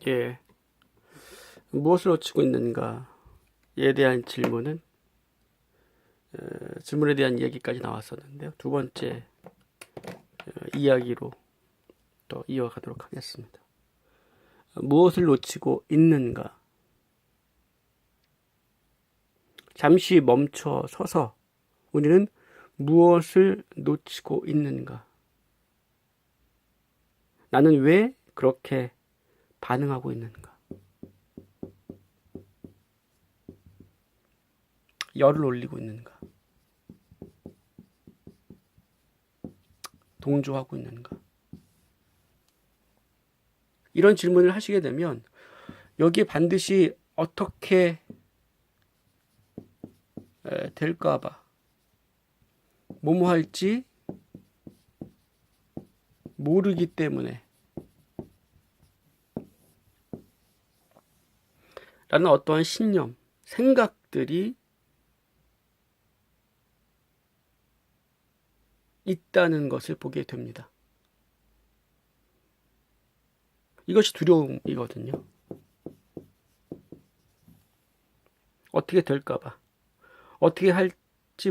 예, 무엇을 놓치고 있는가에 대한 질문에 대한 얘기까지 나왔었는데요. 두 번째 이야기로 또 이어가도록 하겠습니다. 무엇을 놓치고 있는가? 잠시 멈춰 서서 우리는 무엇을 놓치고 있는가? 나는 왜 그렇게 반응하고 있는가? 열을 올리고 있는가? 동조하고 있는가? 이런 질문을 하시게 되면 여기에 반드시 어떻게 될까봐 뭐뭐 할지 모르기 때문에 라는 어떠한 신념, 생각들이 있다는 것을 보게 됩니다. 이것이 두려움이거든요. 어떻게 될까봐, 어떻게 할지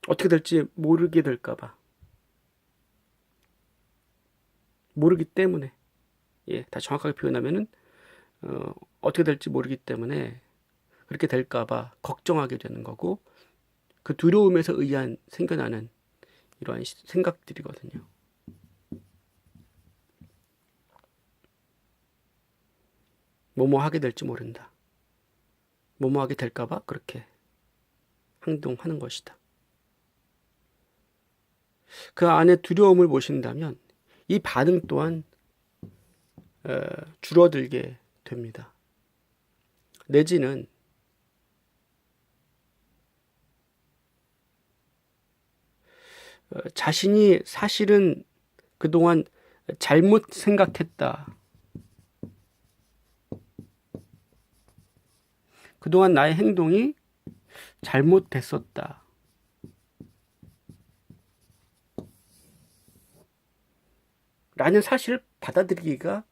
어떻게 될지 모르게 될까봐, 모르기 때문에, 다 정확하게 표현하면은 어떻게 될지 모르기 때문에 그렇게 될까봐 걱정하게 되는 거고, 그 두려움에서 생겨나는 이러한 생각들이거든요. 뭐뭐 하게 될지 모른다. 뭐뭐 하게 될까봐 그렇게 행동하는 것이다. 그 안에 두려움을 모신다면 이 반응 또한 줄어들게 됩니다. 내지는 자신이 사실은 그동안 잘못 생각했다. 그동안 나의 행동이 잘못됐었다. 라는 사실을 받아들이기가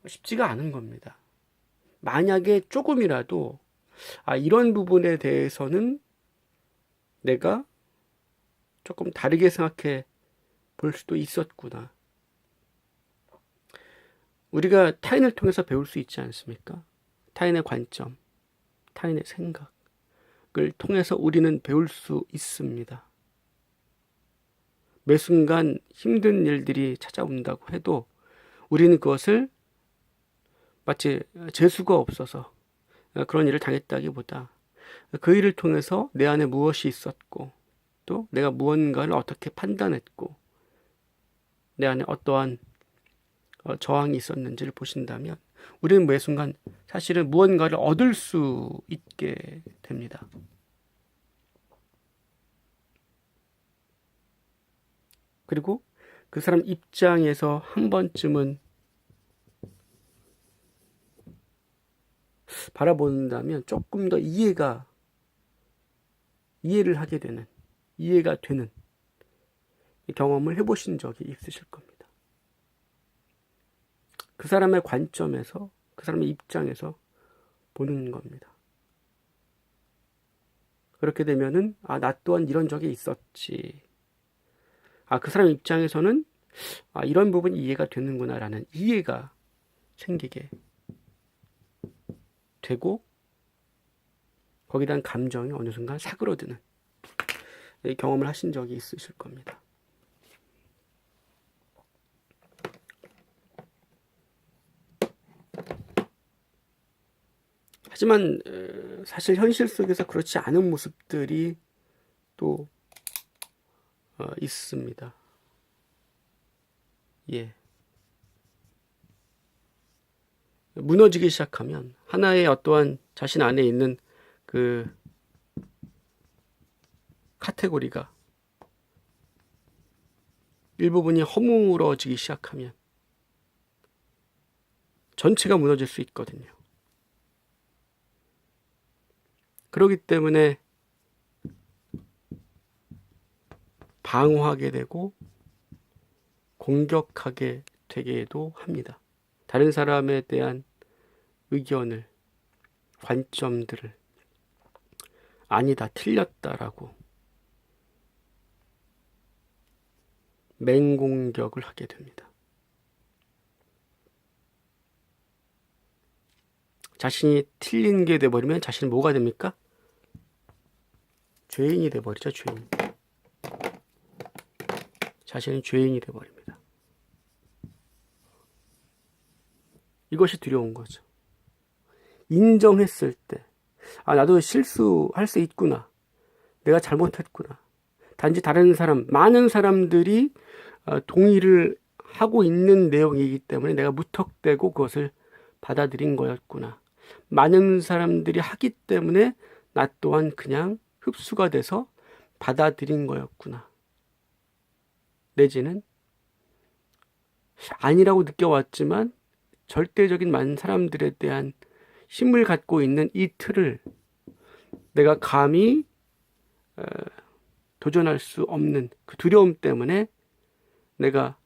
쉽지가 않은 겁니다. 만약에 조금이라도 이런 부분에 대해서는 내가 조금 다르게 생각해 볼 수도 있었구나. 우리가 타인을 통해서 배울 수 있지 않습니까? 타인의 관점, 타인의 생각을 통해서 우리는 배울 수 있습니다. 매 순간 힘든 일들이 찾아온다고 해도 우리는 그것을 마치 재수가 없어서 그런 일을 당했다기보다 그 일을 통해서 내 안에 무엇이 있었고 또 내가 무언가를 어떻게 판단했고 내 안에 어떠한 저항이 있었는지를 보신다면 우리는 매 순간 사실은 무언가를 얻을 수 있게 됩니다. 그리고 그 사람 입장에서 한 번쯤은 바라본다면 조금 더 이해를 하게 되는, 이해가 되는 경험을 해보신 적이 있으실 겁니다. 그 사람의 관점에서, 그 사람의 입장에서 보는 겁니다. 그렇게 되면은, 나 또한 이런 적이 있었지. 그 사람 입장에서는, 이런 부분이 이해가 되는구나라는 이해가 생기게 되고, 거기에 대한 감정이 어느 순간 사그러드는 경험을 하신 적이 있으실 겁니다. 하지만 사실 현실 속에서 그렇지 않은 모습들이 또 있습니다. 무너지기 시작하면 하나의 어떠한 자신 안에 있는 그 카테고리가 일부분이 허물어지기 시작하면 전체가 무너질 수 있거든요. 그렇기 때문에 방어하게 되고 공격하게 되게도 합니다. 다른 사람에 대한 의견을, 관점들을 아니다, 틀렸다라고 맹공격을 하게 됩니다. 자신이 틀린 게 돼버리면 자신은 뭐가 됩니까? 죄인이 돼버리죠. 죄인. 자신은 죄인이 돼버립니다. 이것이 두려운 거죠. 인정했을 때, 아, 나도 실수할 수 있구나. 내가 잘못했구나. 단지 다른 사람, 많은 사람들이 동의를 하고 있는 내용이기 때문에 내가 무턱대고 그것을 받아들인 거였구나. 많은 사람들이 하기 때문에 나 또한 그냥 흡수가 돼서 받아들인 거였구나. 내지는 아니라고 느껴왔지만 절대적인 많은 사람들에 대한 힘을 갖고 있는 이 틀을 내가 감히 도전할 수 없는 그 두려움 때문에 내가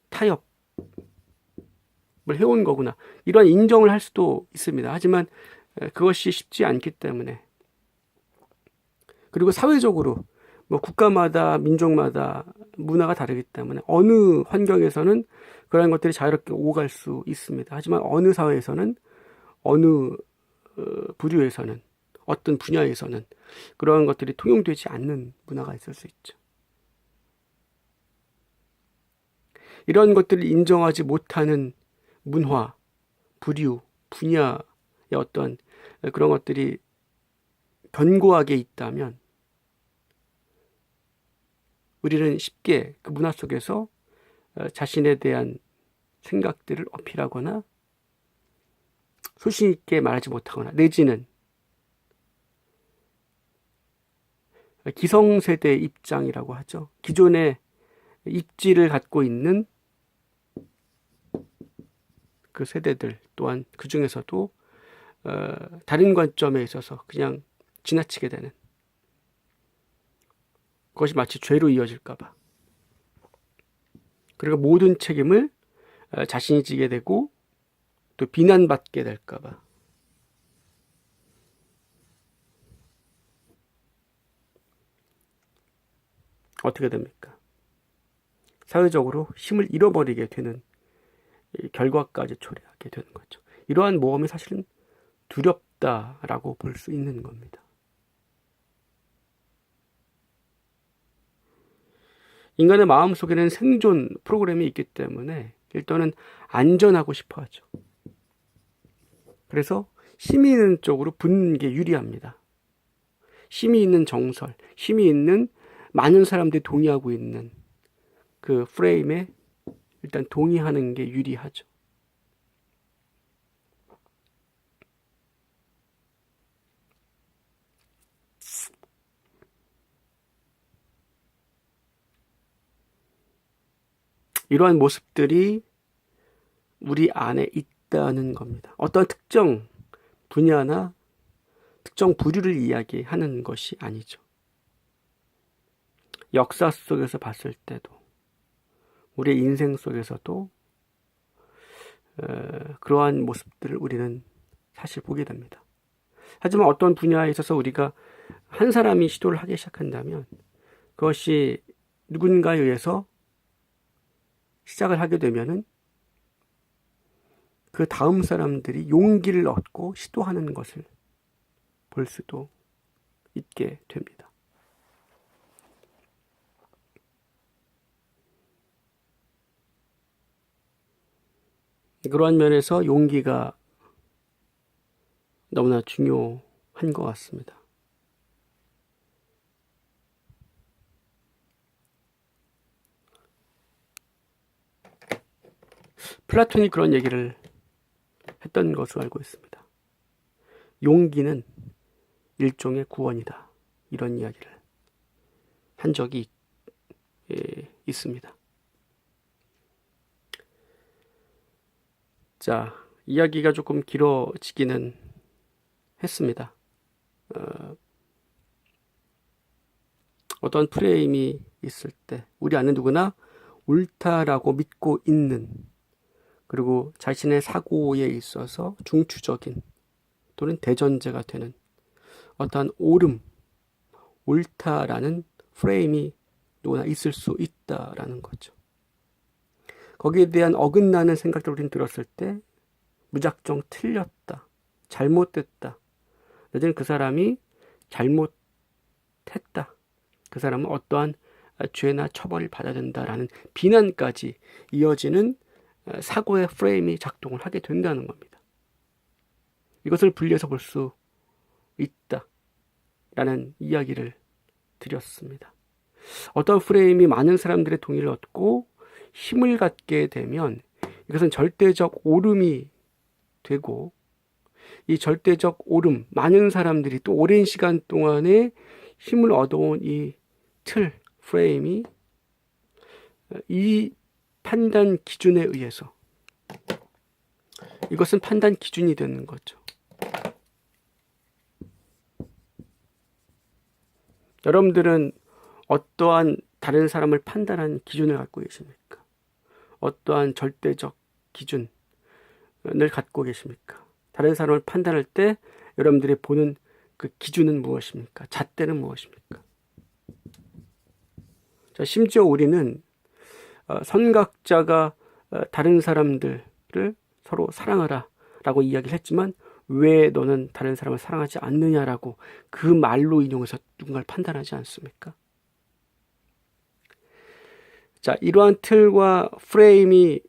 타협을 해온 거구나. 이런 인정을 할 수도 있습니다. 하지만 그것이 쉽지 않기 때문에, 그리고 사회적으로 뭐 국가마다 민족마다 문화가 다르기 때문에 어느 환경에서는 그런 것들이 자유롭게 오갈 수 있습니다. 하지만 어느 사회에서는, 어느 부류에서는, 어떤 분야에서는 그러한 것들이 통용되지 않는 문화가 있을 수 있죠. 이런 것들을 인정하지 못하는 문화, 부류, 분야의 어떤 그런 것들이 견고하게 있다면 우리는 쉽게 그 문화 속에서 자신에 대한 생각들을 어필하거나 소신 있게 말하지 못하거나, 내지는 기성세대 입장이라고 하죠. 기존의 입지를 갖고 있는 그 세대들 또한 그 중에서도 다른 관점에 있어서 그냥 지나치게 되는, 그것이 마치 죄로 이어질까봐, 그리고 모든 책임을 자신이 지게 되고 또 비난받게 될까봐 어떻게 됩니까? 사회적으로 힘을 잃어버리게 되는 결과까지 초래하게 되는 거죠. 이러한 모험이 사실은 두렵다라고 볼 수 있는 겁니다. 인간의 마음속에는 생존 프로그램이 있기 때문에 일단은 안전하고 싶어 하죠. 그래서 힘이 있는 쪽으로 붙는 게 유리합니다. 힘이 있는 정설, 힘이 있는 많은 사람들이 동의하고 있는 그 프레임에 일단 동의하는 게 유리하죠. 이러한 모습들이 우리 안에 있다는 겁니다. 어떤 특정 분야나 특정 부류를 이야기하는 것이 아니죠. 역사 속에서 봤을 때도, 우리의 인생 속에서도 그러한 모습들을 우리는 사실 보게 됩니다. 하지만 어떤 분야에 있어서 우리가 한 사람이 시도를 하기 시작한다면 그것이 누군가에 의해서 시작을 하게 되면은 그 다음 사람들이 용기를 얻고 시도하는 것을 볼 수도 있게 됩니다. 그러한 면에서 용기가 너무나 중요한 것 같습니다. 플라톤이 그런 얘기를 했던 것으로 알고 있습니다. 용기는 일종의 구원이다. 이런 이야기를 한 적이 있습니다. 자, 이야기가 조금 길어지기는 했습니다. 어떤 프레임이 있을 때 우리 안에 누구나 옳다라고 믿고 있는, 그리고 자신의 사고에 있어서 중추적인 또는 대전제가 되는 어떠한 옳음, 옳다라는 프레임이 누구나 있을 수 있다라는 거죠. 거기에 대한 어긋나는 생각들 우리는 들었을 때 무작정 틀렸다, 잘못됐다, 내지는 그 사람이 잘못했다, 그 사람은 어떠한 죄나 처벌을 받아야 된다라는 비난까지 이어지는 사고의 프레임이 작동을 하게 된다는 겁니다. 이것을 분리해서 볼 수 있다라는 이야기를 드렸습니다. 어떤 프레임이 많은 사람들의 동의를 얻고 힘을 갖게 되면 이것은 절대적 옳음이 되고, 이 절대적 옳음, 많은 사람들이 또 오랜 시간 동안에 힘을 얻어온 이 틀, 프레임이 이 판단 기준에 의해서, 이것은 판단 기준이 되는 거죠. 여러분들은 어떠한 다른 사람을 판단하는 기준을 갖고 계십니까? 어떠한 절대적 기준을 갖고 계십니까? 다른 사람을 판단할 때 여러분들이 보는 그 기준은 무엇입니까? 잣대는 무엇입니까? 자, 심지어 우리는 선각자가 다른 사람들을 서로 사랑하라 라고 이야기를 했지만 왜 너는 다른 사람을 사랑하지 않느냐라고 그 말로 인용해서 누군가를 판단하지 않습니까? 자, 이러한 틀과 프레임이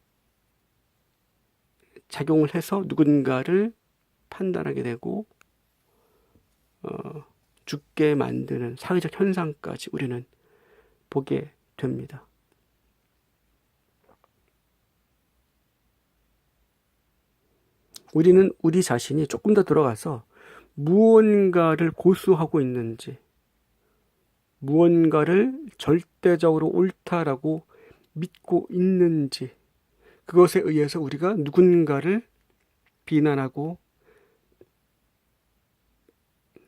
작용을 해서 누군가를 판단하게 되고 죽게 만드는 사회적 현상까지 우리는 보게 됩니다. 우리는 우리 자신이 조금 더 들어가서 무언가를 고수하고 있는지, 무언가를 절대적으로 옳다라고 믿고 있는지, 그것에 의해서 우리가 누군가를 비난하고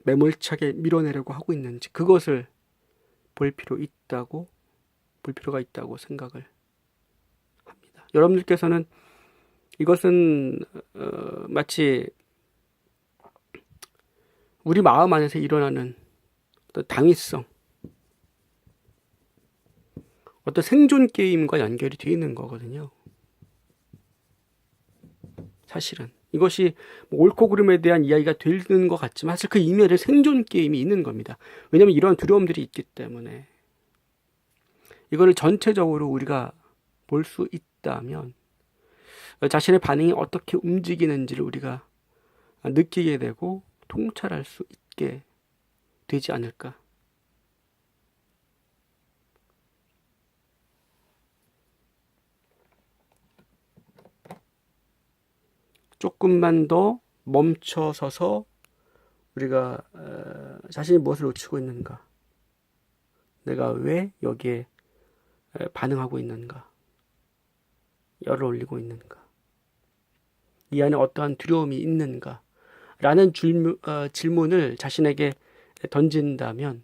매몰차게 밀어내려고 하고 있는지, 그것을 볼 필요가 있다고 생각을 합니다. 여러분들께서는 이것은 마치 우리 마음 안에서 일어나는 어떤 당위성, 어떤 생존 게임과 연결이 되어 있는 거거든요. 사실은 이것이 옳고 그름에 대한 이야기가 되는 것 같지만 사실 그 이면에 생존 게임이 있는 겁니다. 왜냐하면 이러한 두려움들이 있기 때문에. 이거를 전체적으로 우리가 볼 수 있다면 자신의 반응이 어떻게 움직이는지를 우리가 느끼게 되고 통찰할 수 있게 되지 않을까. 조금만 더 멈춰서서 우리가 자신이 무엇을 놓치고 있는가, 내가 왜 여기에 반응하고 있는가, 열을 올리고 있는가, 이 안에 어떠한 두려움이 있는가 라는 질문을 자신에게 던진다면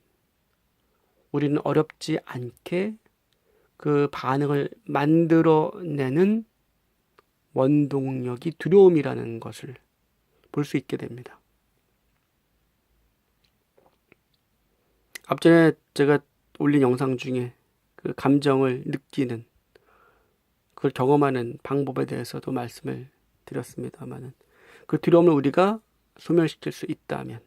우리는 어렵지 않게 그 반응을 만들어내는 원동력이 두려움이라는 것을 볼 수 있게 됩니다. 앞전에 제가 올린 영상 중에 그 감정을 느끼는, 그걸 경험하는 방법에 대해서도 말씀을 드렸습니다만, 그 두려움을 우리가 소멸시킬 수 있다면,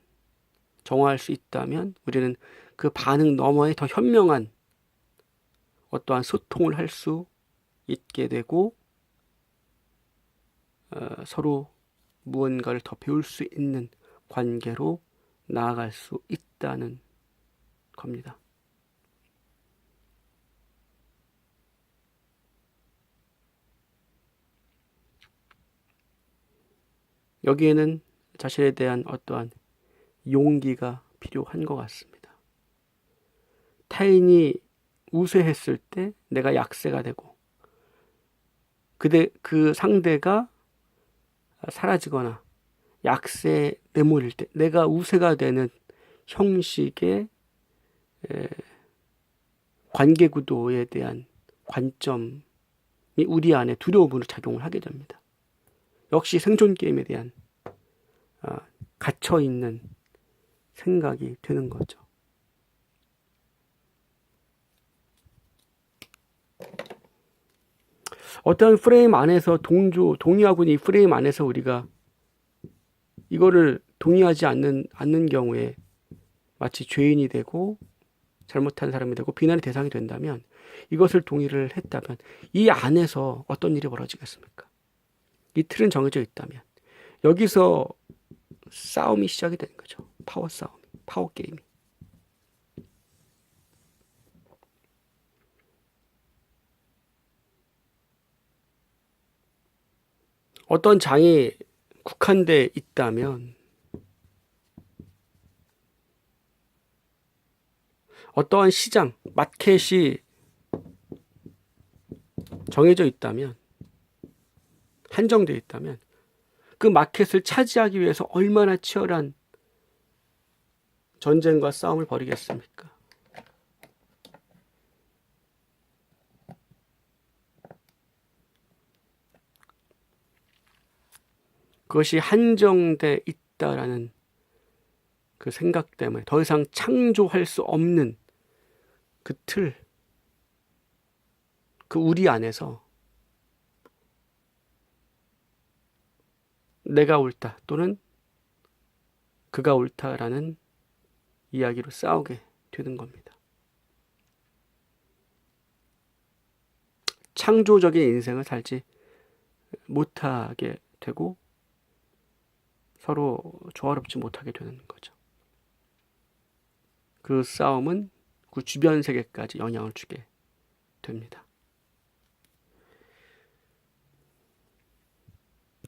정화할 수 있다면 우리는 그 반응 너머에 더 현명한 어떠한 소통을 할 수 있게 되고 서로 무언가를 더 배울 수 있는 관계로 나아갈 수 있다는 겁니다. 여기에는 자신에 대한 어떠한 용기가 필요한 것 같습니다. 타인이 우세했을 때 내가 약세가 되고 그 상대가 사라지거나 약세에 내몰릴 때 내가 우세가 되는 형식의 관계 구도에 대한 관점이 우리 안에 두려움으로 작용을 하게 됩니다. 역시 생존 게임에 대한 갇혀있는 생각이 드는 거죠. 어떤 프레임 안에서 동의하고 있는 이 프레임 안에서 우리가 이거를 동의하지 않는 경우에 마치 죄인이 되고 잘못한 사람이 되고 비난의 대상이 된다면, 이것을 동의를 했다면 이 안에서 어떤 일이 벌어지겠습니까? 이 틀은 정해져 있다면 여기서 싸움이 시작이 되는 거죠. 파워 싸움, 파워 게임이. 어떤 장이 국한돼 있다면, 어떠한 시장, 마켓이 정해져 있다면, 한정되어 있다면 그 마켓을 차지하기 위해서 얼마나 치열한 전쟁과 싸움을 벌이겠습니까? 그것이 한정돼 있다라는 그 생각 때문에 더 이상 창조할 수 없는 그 틀, 그 우리 안에서 내가 옳다 또는 그가 옳다라는 이야기로 싸우게 되는 겁니다. 창조적인 인생을 살지 못하게 되고 서로 조화롭지 못하게 되는 거죠. 그 싸움은 그 주변 세계까지 영향을 주게 됩니다.